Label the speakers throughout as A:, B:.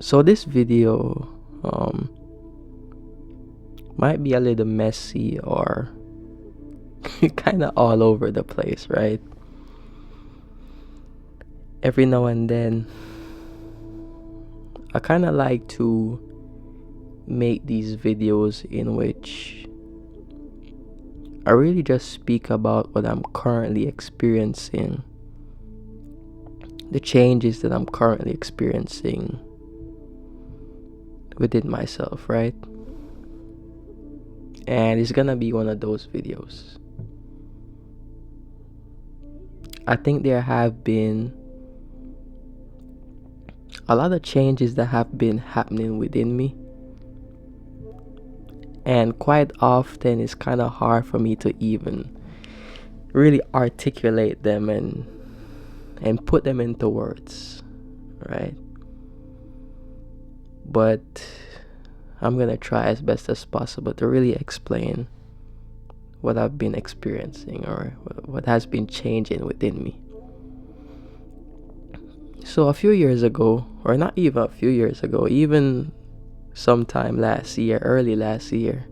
A: So this video might be a little messy or kind of all over the place, right? Every now and then, I kind of like to make these videos in which I really just speak about what I'm currently experiencing, the changes that I'm currently experiencing within myself, right? And it's gonna be one of those videos. I think there have been a lot of changes that have been happening within me, and quite often it's kind of hard for me to even really articulate them and put them into words, right? But I'm gonna try as best as possible to really explain what I've been experiencing or what has been changing within me. So a few years ago, or not even a few years ago, even sometime last year, early last year,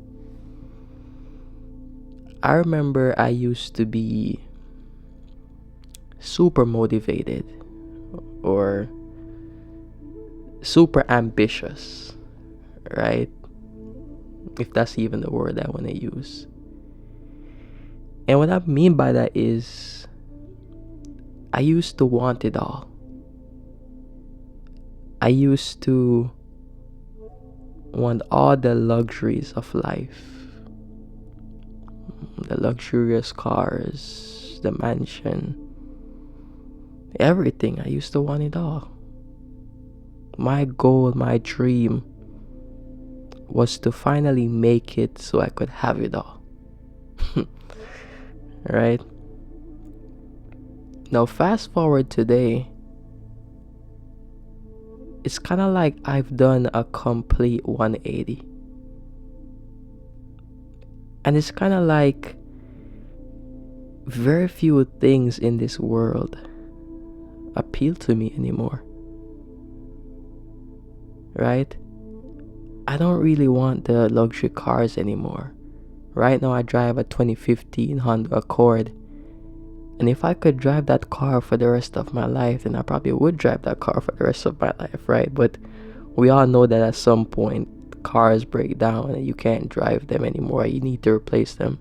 A: I remember I used to be super motivated or super ambitious, right? If that's even the word I want to use. And what I mean by that is I used to want it all. I used to want all the luxuries of life. The luxurious cars, the mansion, everything. I used to want it all. My goal, my dream was to finally make it so I could have it all. Right? Now fast forward today, it's kind of like I've done a complete 180. And it's kind of like very few things in this world appeal to me anymore. Right? I don't really want the luxury cars anymore. Right now I drive a 2015 Honda Accord. And if I could drive that car for the rest of my life, then I probably would drive that car for the rest of my life, right? But we all know that at some point cars break down and you can't drive them anymore. You need to replace them.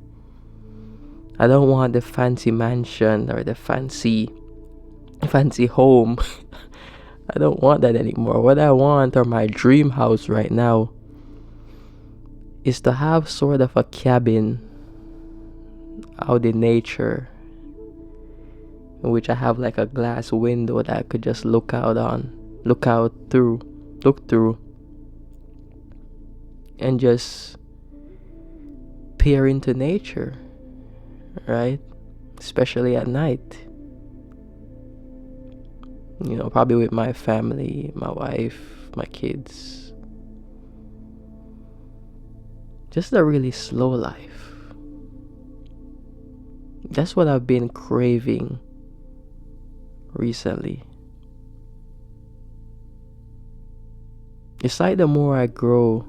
A: I don't want the fancy mansion or the fancy home. I don't want that anymore. What I want, or my dream house right now, is to have sort of a cabin out in nature, in which I have like a glass window that I could just look through, and just peer into nature, right? Especially at night. You know, probably with my family, my wife, my kids. Just a really slow life. That's what I've been craving recently. It's like the more I grow,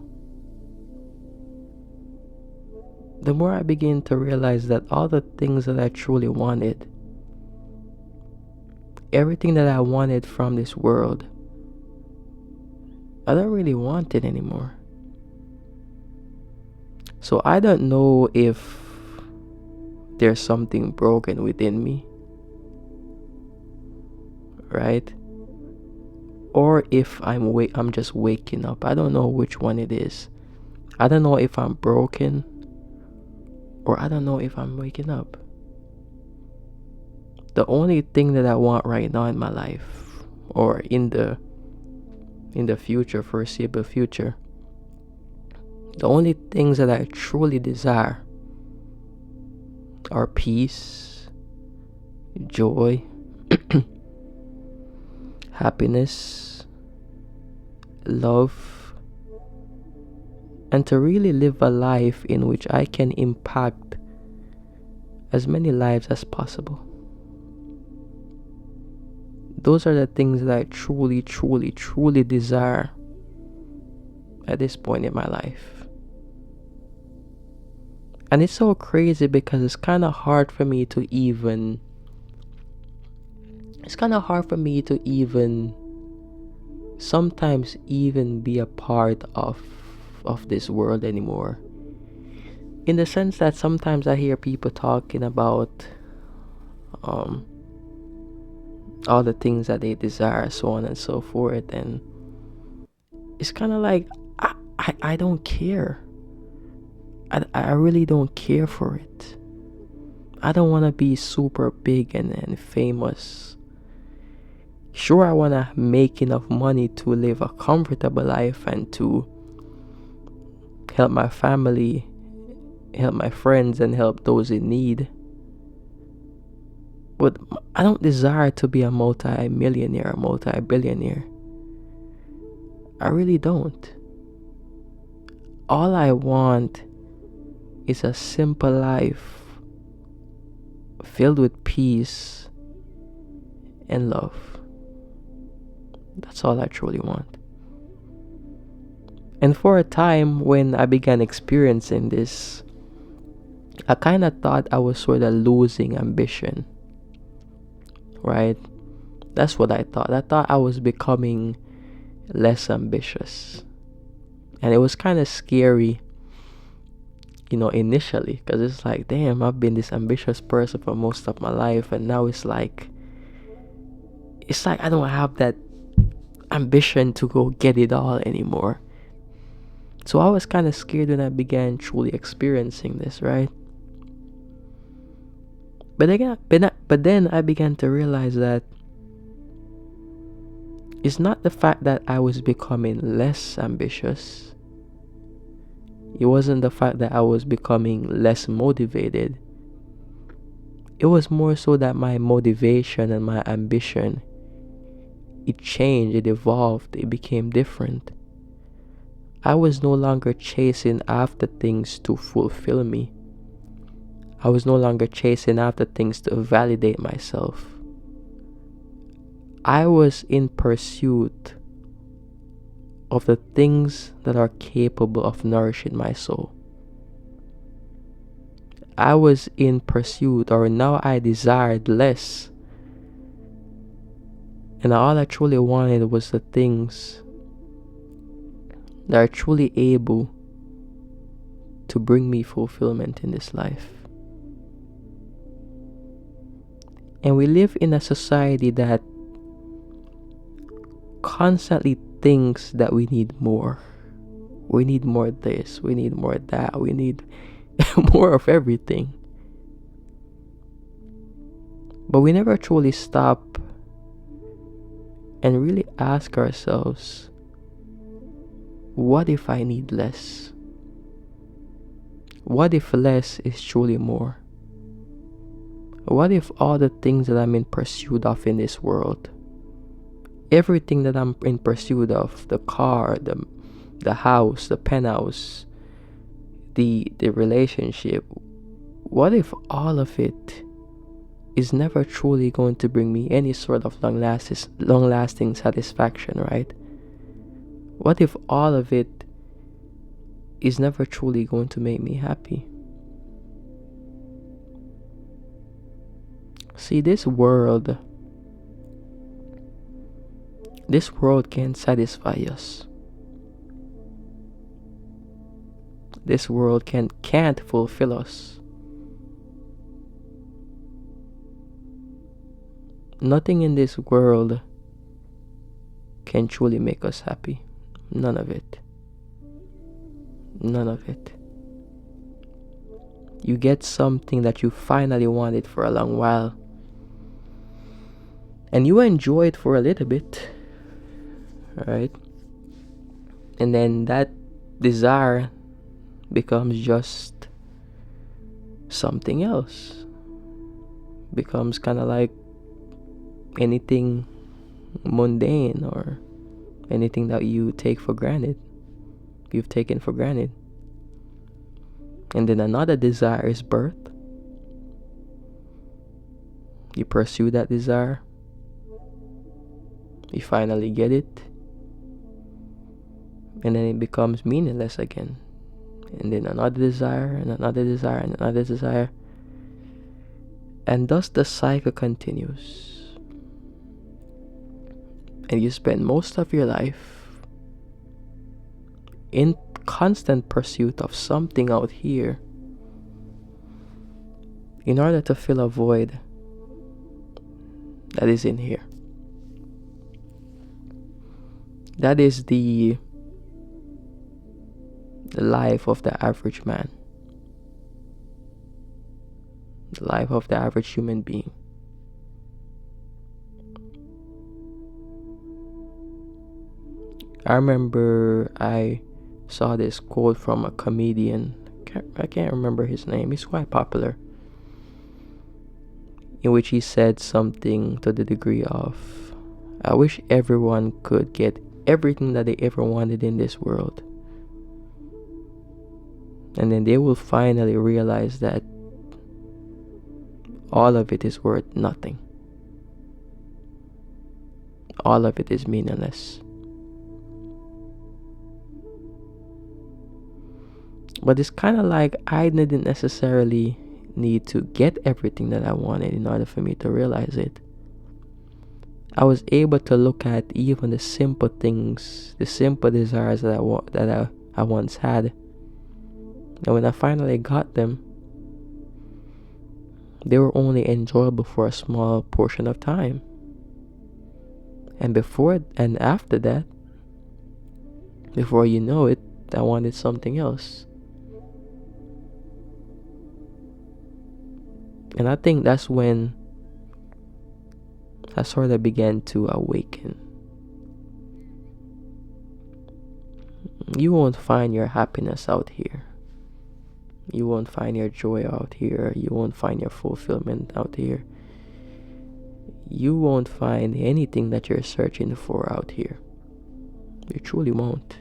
A: the more I begin to realize that all the things that I truly wanted, everything that I wanted from this world, I don't really want it anymore. So I don't know if there's something broken within me, right? Or if I'm just waking up. I don't know which one it is. I don't know if I'm broken, or I don't know if I'm waking up. The only thing that I want right now in my life, or in the future, foreseeable future, the only things that I truly desire are peace, joy, happiness, love, and to really live a life in which I can impact as many lives as possible. Those are the things that I truly, truly, truly desire at this point in my life. And it's so crazy because it's kind of hard for me to even sometimes even be a part of this world anymore. In the sense that sometimes I hear people talking about um all the things that they desire, so on and so forth, and it's kind of like I don't care. I really don't care for it. I don't want to be super big and famous. Sure, I want to make enough money to live a comfortable life and to help my family, help my friends, and help those in need. But I don't desire to be a multi-millionaire, a multi-billionaire. I really don't. All I want is a simple life filled with peace and love. That's all I truly want. And for a time when I began experiencing this, I kind of thought I was sort of losing ambition, right? That's what I thought. I thought I was becoming less ambitious. And it was kind of scary, initially, because it's like, damn, I've been this ambitious person for most of my life, and now it's like I don't have that ambition to go get it all anymore. So I was kind of scared when I began truly experiencing this, right? But then I began to realize that it's not the fact that I was becoming less ambitious. It wasn't the fact that I was becoming less motivated. It was more so that my motivation and my ambition, it changed, it evolved, it became different. I was no longer chasing after things to fulfill me. I was no longer chasing after things to validate myself. I was in pursuit of the things that are capable of nourishing my soul. I was in pursuit, or now I desired less. And all I truly wanted was the things that are truly able to bring me fulfillment in this life. And we live in a society that constantly thinks that we need more. We need more this, we need more that, we need more of everything. But we never truly stop and really ask ourselves, what if I need less? What if less is truly more? What if all the things that I'm in pursuit of in this world, everything that I'm in pursuit of, the car, the house, the penthouse, the relationship, what if all of it is never truly going to bring me any sort of long lasting satisfaction, right? What if all of it is never truly going to make me happy? See, this world can't satisfy us. This world can't fulfill us. Nothing in this world can truly make us happy. None of it. None of it. You get something that you finally wanted for a long while, and you enjoy it for a little bit, right? And then that desire becomes just something else. Becomes kind of like anything mundane or anything that you've taken for granted. And then another desire is birth. You pursue that desire. You finally get it. and then it becomes meaningless again. And then another desire, and another desire, and another desire. And thus the cycle continues. And you spend most of your life in constant pursuit of something out here in order to fill a void that is in here. That is the life of the average man, the life of the average human being. I remember I saw this quote from a comedian. I can't remember his name. He's quite popular. In which he said something to the degree of, I wish everyone could get everything that they ever wanted in this world. And then they will finally realize that all of it is worth nothing. All of it is meaningless. But it's kind of like I didn't necessarily need to get everything that I wanted in order for me to realize it. I was able to look at even the simple things, the simple desires that I once had. And when I finally got them, they were only enjoyable for a small portion of time. And before and after that, before you know it, I wanted something else. And I think that's when I sort of began to awaken. You won't find your happiness out here. You won't find your joy out here. You won't find your fulfillment out here. You won't find anything that you're searching for out here. You truly won't.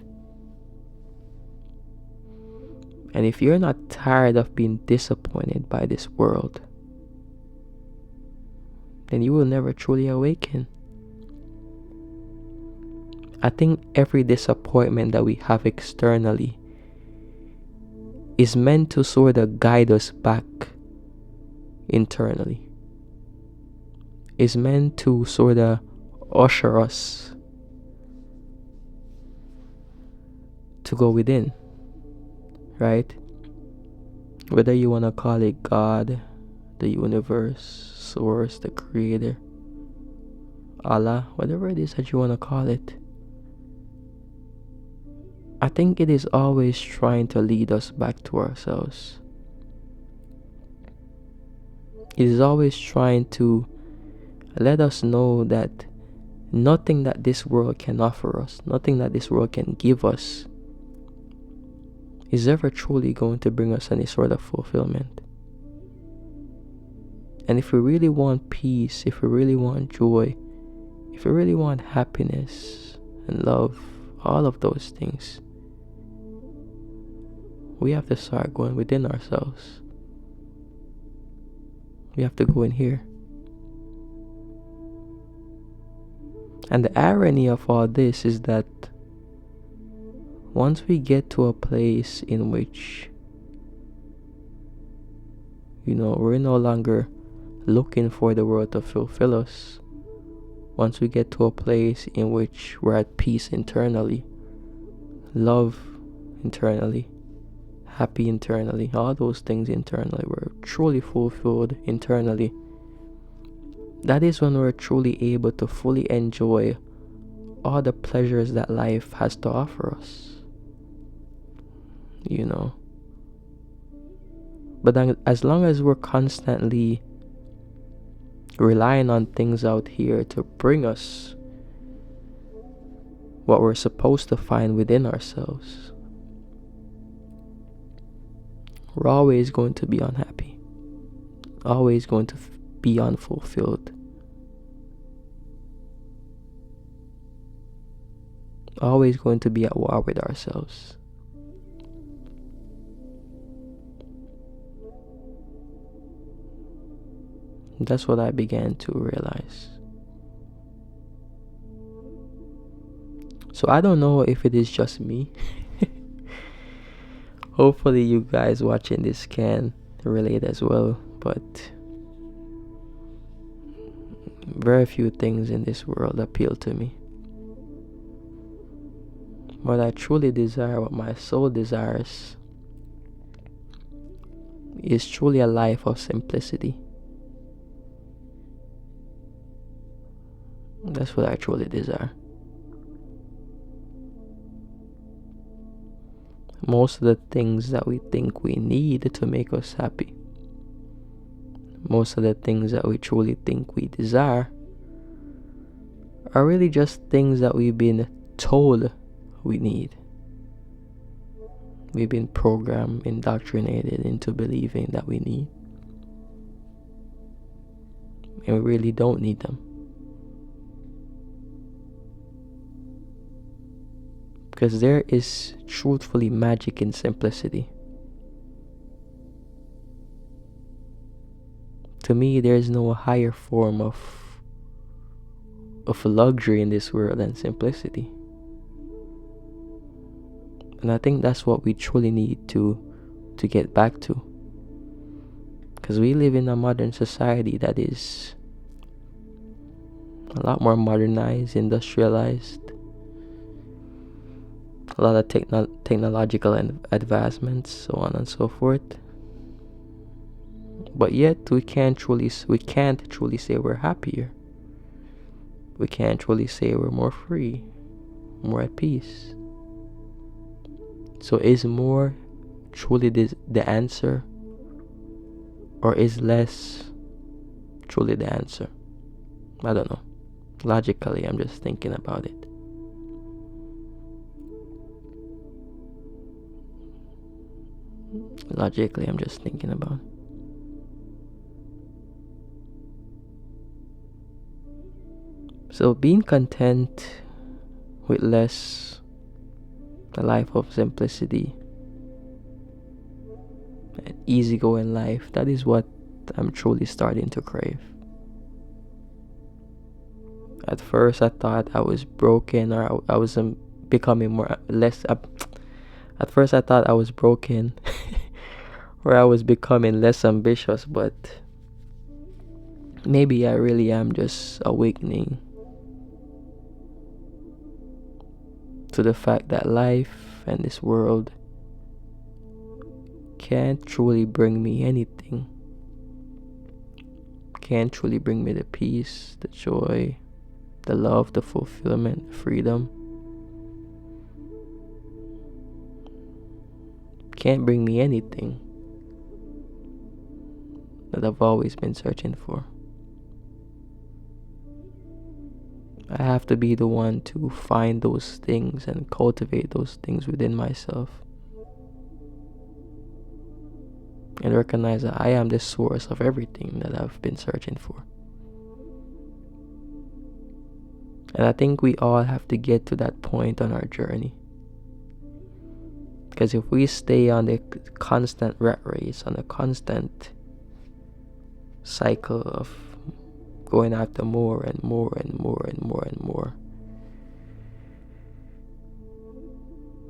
A: And if you're not tired of being disappointed by this world, then you will never truly awaken. I think every disappointment that we have externally is meant to sort of guide us back internally. Is meant to sort of usher us to go within, right? Whether you want to call it God, the universe, source, the creator, Allah, whatever it is that you want to call it. I think it is always trying to lead us back to ourselves. It is always trying to let us know that nothing that this world can offer us, nothing that this world can give us, is ever truly going to bring us any sort of fulfillment. And if we really want peace, if we really want joy, if we really want happiness and love, all of those things, we have to start going within ourselves. We have to go in here. And the irony of all this is that once we get to a place in which, we're no longer looking for the world to fulfill us, once we get to a place in which we're at peace internally, love internally, happy internally, all those things internally, we're truly fulfilled internally, that is when we're truly able to fully enjoy all the pleasures that life has to offer us. But then, as long as we're constantly relying on things out here to bring us what we're supposed to find within ourselves, we're always going to be unhappy, always going to be unfulfilled, always going to be at war with ourselves. That's what I began to realize. So I don't know if it is just me. Hopefully you guys watching this can relate as well, but very few things in this world appeal to me. What I truly desire, what my soul desires, is truly a life of simplicity. That's what I truly desire. Most of the things that we think we need to make us happy, most of the things that we truly think we desire, are really just things that we've been told we need. We've been programmed, indoctrinated into believing that we need. And we really don't need them. Because there is truthfully magic in simplicity. To me, there is no higher form of luxury in this world than simplicity. And I think that's what we truly need to get back to. Because we live in a modern society that is a lot more modernized, industrialized, a lot of technological advancements, so on and so forth. But yet we can't truly say we're happier. We can't truly say we're more free, more at peace. So is more truly the answer, or is less truly the answer? I don't know. Logically, I'm just thinking about it. Logically, I'm just thinking about it. So being content with less, a life of simplicity, an easygoing life, that is what I'm truly starting to crave. At first I thought I was broken, or I was becoming more less at first I thought I was broken or I was becoming less ambitious, but maybe I really am just awakening to the fact that life and this world can't truly bring me anything. Can't truly bring me the peace, the joy, the love, the fulfillment, the freedom. Can't bring me anything that I've always been searching for. I have to be the one to find those things and cultivate those things within myself. And recognize that I am the source of everything that I've been searching for. And I think we all have to get to that point on our journey. Because if we stay on the constant rat race, on the constant cycle of going after more and more and more and more and more,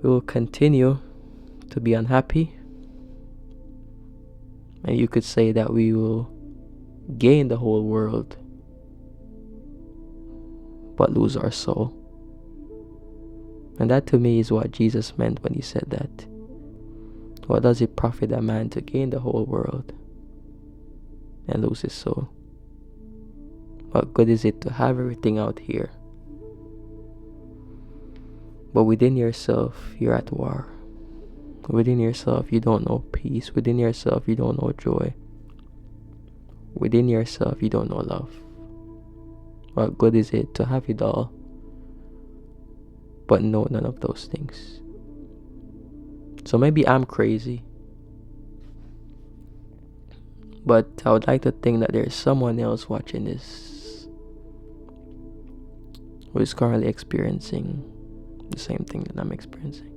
A: we will continue to be unhappy. And you could say that we will gain the whole world but lose our soul. And that to me is what Jesus meant when he said that. What does it profit a man to gain the whole world and lose his soul? What good is it to have everything out here, but within yourself you're at war? Within yourself you don't know peace. Within yourself you don't know joy. Within yourself you don't know love. What good is it to have it all but know none of those things? So maybe I'm crazy, but I would like to think that there's someone else watching this who is currently experiencing the same thing that I'm experiencing.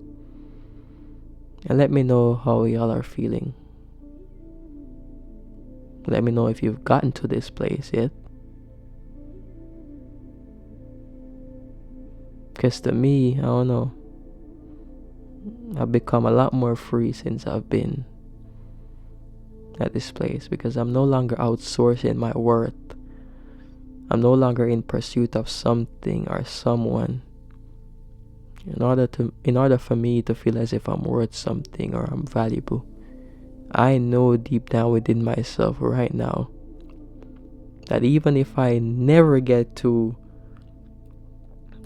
A: And let me know how y'all are feeling. Let me know if you've gotten to this place yet. Because to me, I don't know, I've become a lot more free since I've been at this place, because I'm no longer outsourcing my worth. I'm no longer in pursuit of something or someone in order for me to feel as if I'm worth something or I'm valuable. I know deep down within myself right now that even if I never get to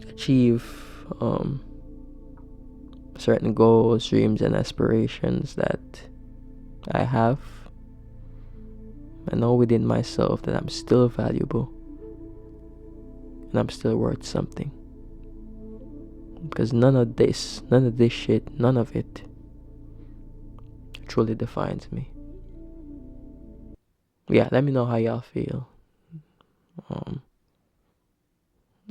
A: achieve certain goals, dreams, and aspirations that I have, I know within myself that I'm still valuable and I'm still worth something. Because none of this shit, none of it truly defines me. Yeah, let me know how y'all feel.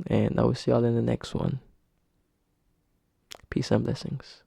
A: And I will see y'all in the next one. Peace and blessings.